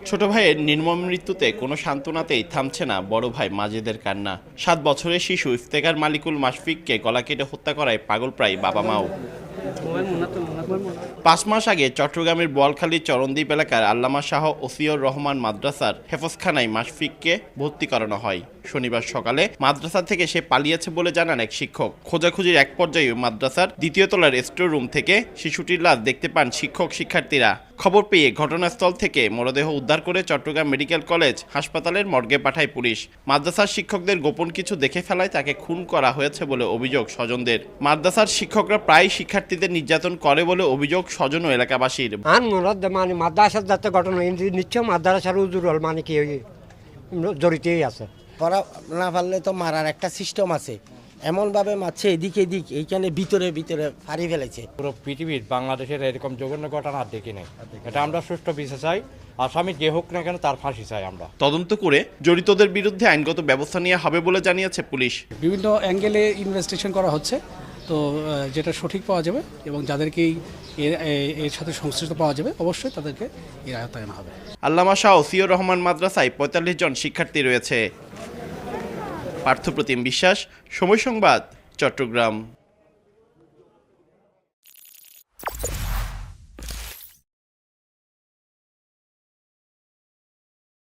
ছোট ভাইয়ের নির্মম মৃত্যুতে কোনো সান্ত্বনাতেই থামছে না বড় ভাই মাজেদের কান্না। 7 বছরের শিশু ইফতেখার মালিকুল মাশফিককে গলা কেটে হত্যা করায় পাগলপ্রায় বাবা মাও। 5 মাস আগে চট্টগ্রামের বোয়ালখালীর চরণদ্বীপ এলাকার আল্লামা শাহ ওসিয়র রহমান মাদ্রাসার হেফজখানায় মাশফিককে ভর্তি করানো হয়। শনিবার সকালে মাদ্রাসা থেকে সে পালিয়েছে বলে জানান এক শিক্ষক। খোঁজাখুঁজির এক পর্যায়ে মাদ্রাসার 2য় তলার স্টোর রুম থেকে শিশুটির লাশ দেখতে পান শিক্ষক শিক্ষার্থীরা। খবর পেয়ে ঘটনাস্থল থেকে মরদেহ উদ্ধার করে চট্টগ্রাম মেডিকেল কলেজ হাসপাতালের মর্গে পাঠায় পুলিশ। মাদ্রাসার শিক্ষকদের গোপন কিছু দেখে ফেলায় তাকে খুন করা হয়েছে বলে অভিযোগ স্বজনদের। মাদ্রাসার শিক্ষকরা প্রায় শিক্ষার্থীদের নির্যাতন করে বলে অভিযোগ স্বজন ও এলাকাবাসীর। মানে মাদ্রাসার যাতে ঘটনা নিশ্চয় মাদ্রাসার উজুরল মানে কি জড়িতই আছে। পড়া না পারলে তো মারার একটা সিস্টেম আছে, এমনভাবে মারছে এদিক এদিক, এইখানে ভিতরে ভিতরে ফাড়ি ফেলেছে। পুরো পৃথিবীর বাংলাদেশের এরকম জঘন্য ঘটনা আর দেখি নাই। এটা আমরা সুষ্ঠু বিচার চাই, আসামি যে হোক না কেন তার ফাঁসি চাই আমরা। তদন্ত করে জড়িতদের বিরুদ্ধে আইনগত ব্যবস্থা নেওয়া হবে বলে জানিয়েছে পুলিশ। বিভিন্ন অ্যাঙ্গেলে ইনভেস্টিগেশন করা হচ্ছে, তো যেটা সঠিক পাওয়া যাবে এবং যাদেরকেই এর সাথে সংশ্লিষ্ট পাওয়া যাবে অবশ্যই তাদেরকে এর আয়ত্তায়ন হবে। আল্লামা শাহ ওসিয়র রহমান মাদ্রাসায় 45 জন শিক্ষার্থী রয়েছে। পার্থপ্রতিম বিশ্বাস, সময় সংবাদ, চট্টগ্রাম।